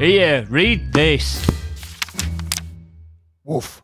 Here, read this. Woof.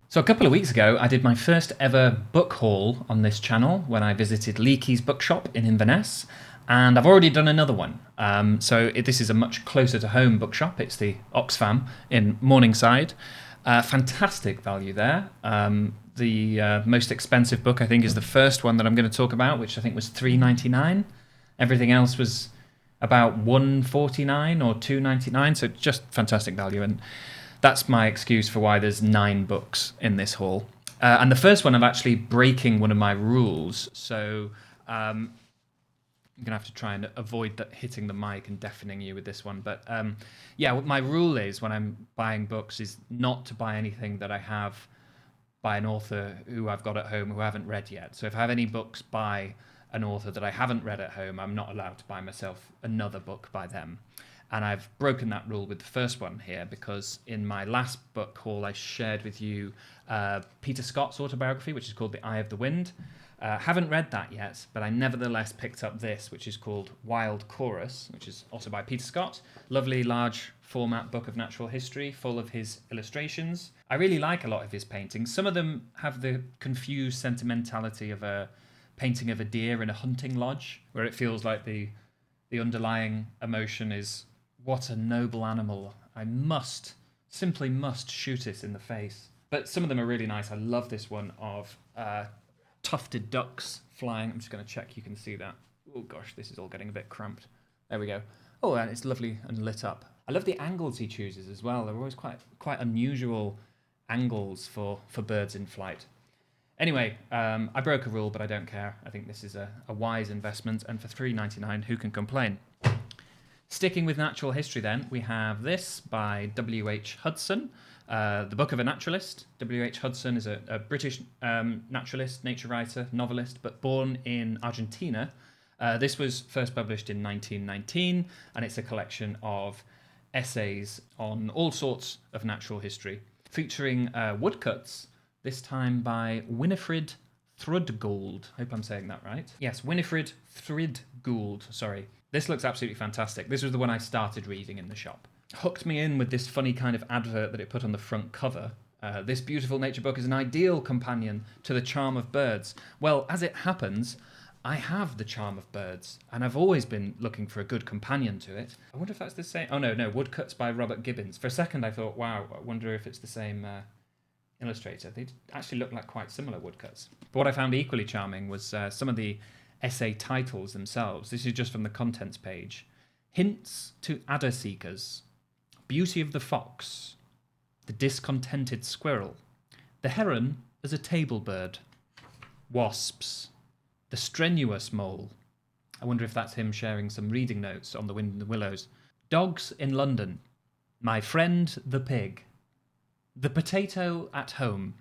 So a couple of weeks ago, I did my first ever book haul on this channel when I visited Leakey's bookshop in Inverness, and I've already done another one. This is a much closer to home bookshop. It's the Oxfam in Morningside. Fantastic value there. The most expensive book, I think, is the first one that I'm going to talk about, which I think was $3.99. Everything else was about $1.49 or $2.99, so just fantastic value. And that's my excuse for why there's 9 books in this haul. And the first one, I'm actually breaking one of my rules. So I'm going to have to try and avoid hitting the mic and deafening you with this one. But what my rule is when I'm buying books is not to buy anything that I have by an author who I've got at home who I haven't read yet. So if I have any books by an author that I haven't read at home, I'm not allowed to buy myself another book by them. And I've broken that rule with the first one here because in my last book haul, I shared with you Peter Scott's autobiography, which is called The Eye of the Wind. Haven't read that yet, but I nevertheless picked up this, which is called Wild Chorus, which is also by Peter Scott. Lovely, large format book of natural history, full of his illustrations. I really like a lot of his paintings. Some of them have the confused sentimentality of a painting of a deer in a hunting lodge, where it feels like the underlying emotion is, what a noble animal. I simply must shoot it in the face. But some of them are really nice. I love this one of tufted ducks flying. I'm just going to check you can see that. Oh gosh, this is all getting a bit cramped. There we go. Oh, and it's lovely and lit up. I love the angles he chooses as well. They're always quite unusual angles for birds in flight. Anyway, I broke a rule, but I don't care. I think this is a wise investment, and for $3.99, who can complain? Sticking with natural history then, we have this by W.H. Hudson, The Book of a Naturalist. W.H. Hudson is a British naturalist, nature writer, novelist, but born in Argentina. This was first published in 1919, and it's a collection of essays on all sorts of natural history, featuring woodcuts, this time by Winifred Threadgould. Hope I'm saying that right. Yes, Winifred Threadgould, sorry. This looks absolutely fantastic. This was the one I started reading in the shop. Hooked me in with this funny kind of advert that it put on the front cover. This beautiful nature book is an ideal companion to the charm of birds. Well, as it happens, I have the charm of birds, and I've always been looking for a good companion to it. I wonder if that's the same... Oh, no, Woodcuts by Robert Gibbons. For a second, I thought, wow, I wonder if it's the same illustrator. They actually look like quite similar woodcuts. But what I found equally charming was some of the essay titles themselves. This is just from the contents page. Hints to Adder Seekers, Beauty of the Fox, The Discontented Squirrel, The Heron as a Table Bird, Wasps, The Strenuous Mole. I wonder if that's him sharing some reading notes on The Wind in the Willows. Dogs in London, My Friend the Pig, The Potato at Home.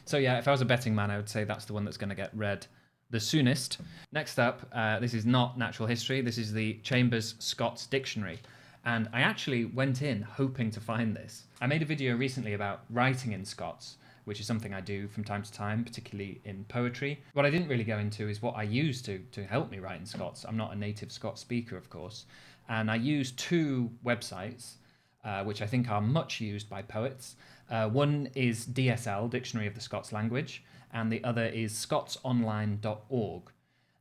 So yeah, if I was a betting man, I would say that's the one that's going to get read the soonest. Next up, this is not natural history. This is the Chambers Scots Dictionary. And I actually went in hoping to find this. I made a video recently about writing in Scots, which is something I do from time to time, particularly in poetry. What I didn't really go into is what I use to help me write in Scots. I'm not a native Scots speaker, of course. And I use 2 websites, which I think are much used by poets. One is DSL, Dictionary of the Scots Language, and the other is scotsonline.org.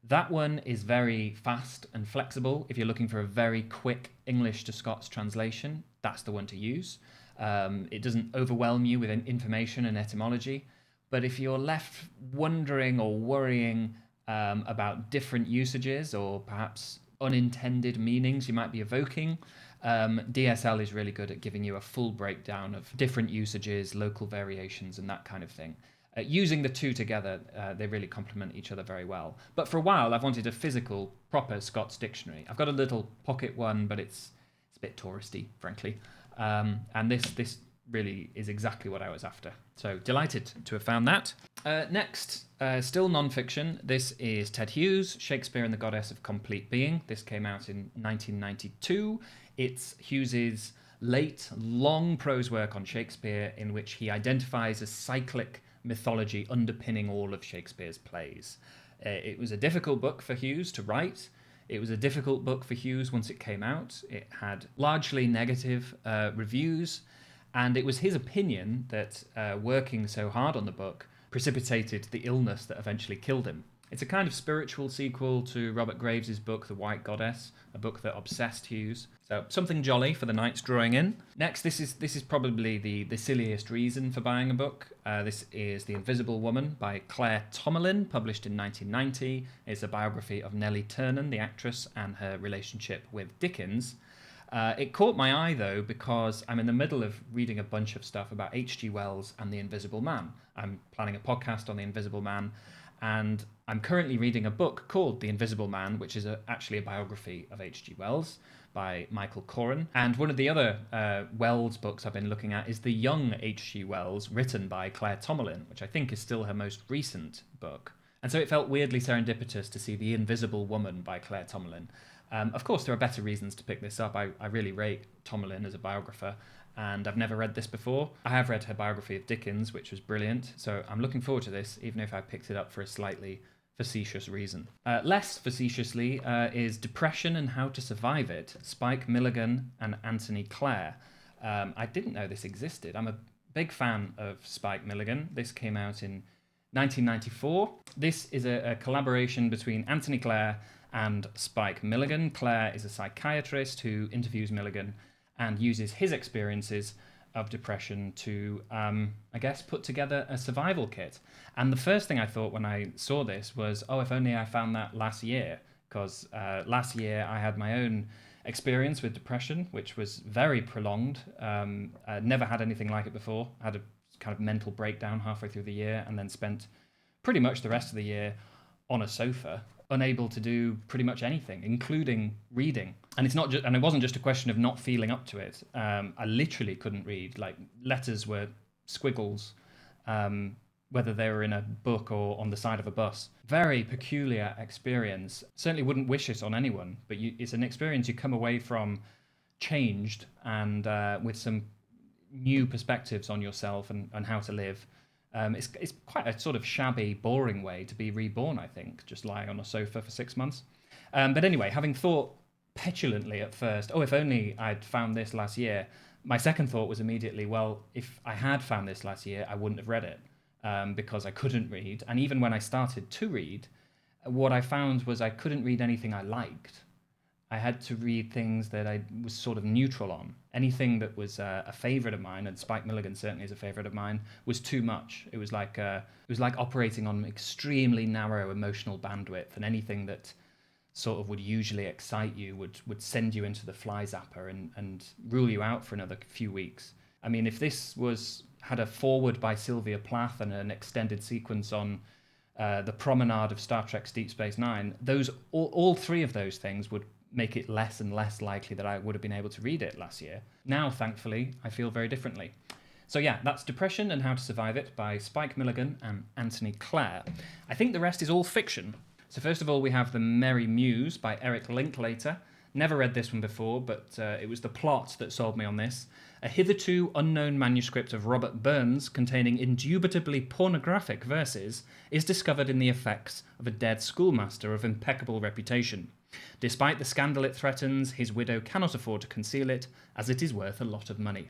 That one is very fast and flexible. If you're looking for a very quick English to Scots translation, that's the one to use. It doesn't overwhelm you with information and etymology. But if you're left wondering or worrying about different usages or perhaps unintended meanings you might be evoking, DSL is really good at giving you a full breakdown of different usages, local variations, and that kind of thing. Using the 2 together, they really complement each other very well. But for a while, I've wanted a physical, proper Scots dictionary. I've got a little pocket one, but it's a bit touristy, frankly. And this really is exactly what I was after. So delighted to have found that. Next, still non-fiction. This is Ted Hughes, Shakespeare and the Goddess of Complete Being. This came out in 1992. It's Hughes's late, long prose work on Shakespeare in which he identifies a cyclic mythology underpinning all of Shakespeare's plays. It was a difficult book for Hughes to write. It was a difficult book for Hughes once it came out. It had largely negative reviews, and it was his opinion that working so hard on the book precipitated the illness that eventually killed him. It's a kind of spiritual sequel to Robert Graves' book, The White Goddess, a book that obsessed Hughes. So something jolly for the nights drawing in. Next, this is probably the silliest reason for buying a book. This is The Invisible Woman by Clare Tomalin, published in 1990. It's a biography of Nellie Ternan, the actress, and her relationship with Dickens. It caught my eye, though, because I'm in the middle of reading a bunch of stuff about H.G. Wells and The Invisible Man. I'm planning a podcast on The Invisible Man, and I'm currently reading a book called The Invisible Man, which is actually a biography of H.G. Wells by Michael Coren. And one of the other Wells books I've been looking at is The Young H.G. Wells, written by Clare Tomalin, which I think is still her most recent book. And so it felt weirdly serendipitous to see The Invisible Woman by Clare Tomalin. Of course, there are better reasons to pick this up. I really rate Tomalin as a biographer, and I've never read this before. I have read her biography of Dickens, which was brilliant, so I'm looking forward to this, even if I picked it up for a slightly facetious reason. Less facetiously is Depression and How to Survive It, Spike Milligan and Anthony Clare. I didn't know this existed. I'm a big fan of Spike Milligan. This came out in 1994. This is a collaboration between Anthony Clare and Spike Milligan. Clare is a psychiatrist who interviews Milligan and uses his experiences of depression to, I guess, put together a survival kit. And the first thing I thought when I saw this was, oh, if only I found that last year, because last year I had my own experience with depression, which was very prolonged. I'd never had anything like it before. I had a kind of mental breakdown halfway through the year, and then spent pretty much the rest of the year on a sofa, unable to do pretty much anything, including reading. And it wasn't just a question of not feeling up to it. I literally couldn't read. Like, letters were squiggles, whether they were in a book or on the side of a bus. Very peculiar experience. Certainly wouldn't wish it on anyone, but it's an experience you come away from changed and with some new perspectives on yourself and how to live. It's quite a sort of shabby, boring way to be reborn, I think, just lying on a sofa for 6 months. But anyway, having thought petulantly at first, oh, if only I'd found this last year, my second thought was immediately, well, if I had found this last year, I wouldn't have read it because I couldn't read. And even when I started to read, what I found was I couldn't read anything I liked. I had to read things that I was sort of neutral on. Anything that was a favourite of mine, and Spike Milligan certainly is a favourite of mine, was too much. It was like operating on extremely narrow emotional bandwidth, and anything that sort of would usually excite you would send you into the fly zapper and rule you out for another few weeks. I mean, if this had a foreword by Sylvia Plath and an extended sequence on the promenade of Star Trek's Deep Space Nine, all three of those things would make it less and less likely that I would have been able to read it last year. Now, thankfully, I feel very differently. So yeah, that's Depression and How to Survive It by Spike Milligan and Anthony Clare. I think the rest is all fiction. So first of all, we have The Merry Muse by Eric Linklater. Never read this one before, but it was the plot that sold me on this. A hitherto unknown manuscript of Robert Burns containing indubitably pornographic verses is discovered in the effects of a dead schoolmaster of impeccable reputation. Despite the scandal it threatens, his widow cannot afford to conceal it, as it is worth a lot of money.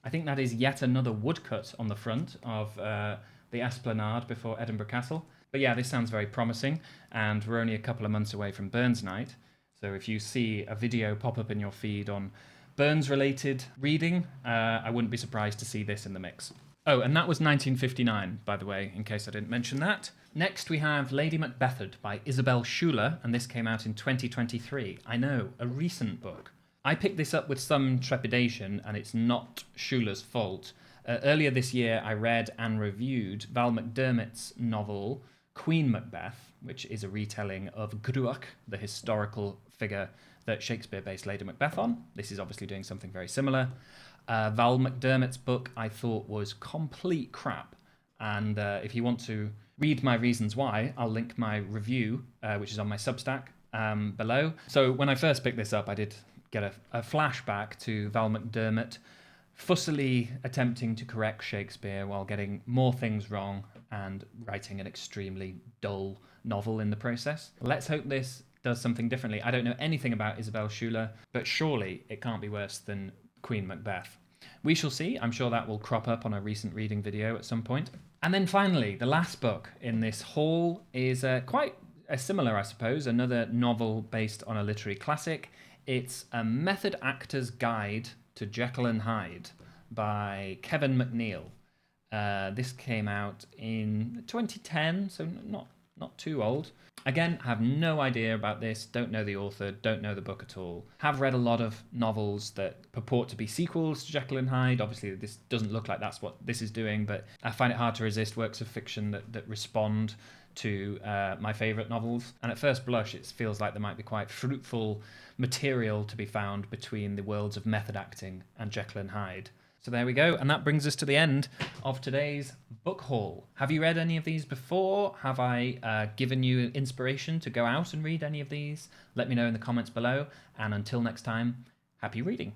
I think that is yet another woodcut on the front of the Esplanade before Edinburgh Castle. But yeah, this sounds very promising, and we're only a couple of months away from Burns Night. So if you see a video pop up in your feed on Burns-related reading, I wouldn't be surprised to see this in the mix. Oh, and that was 1959, by the way, in case I didn't mention that. Next, we have Lady Macbethad by Isabelle Schuler, and this came out in 2023. I know, a recent book. I picked this up with some trepidation, and it's not Schuler's fault. Earlier this year, I read and reviewed Val McDermid's novel Queen Macbeth, which is a retelling of Gruach, the historical figure that Shakespeare based Lady Macbeth on. This is obviously doing something very similar. Val McDermid's book I thought was complete crap, and if you want to read my reasons why, I'll link my review, which is on my Substack, below. So when I first picked this up, I did get a flashback to Val McDermid fussily attempting to correct Shakespeare while getting more things wrong and writing an extremely dull novel in the process. Let's hope this does something differently. I don't know anything about Isabelle Schuler, but surely it can't be worse than Queen Macbeth. We shall see. I'm sure that will crop up on a recent reading video at some point. And then finally, the last book in this haul is quite a similar, I suppose, another novel based on a literary classic. It's A Method Actor's Guide to Jekyll and Hyde by Kevin MacNeill. This came out in 2010, so not too old. Again, have no idea about this, don't know the author, don't know the book at all. Have read a lot of novels that purport to be sequels to Jekyll and Hyde. Obviously, this doesn't look like that's what this is doing, but I find it hard to resist works of fiction that respond to my favourite novels. And at first blush, it feels like there might be quite fruitful material to be found between the worlds of method acting and Jekyll and Hyde. So there we go, and that brings us to the end of today's book haul. Have you read any of these before? Have I given you inspiration to go out and read any of these? Let me know in the comments below, and until next time, happy reading.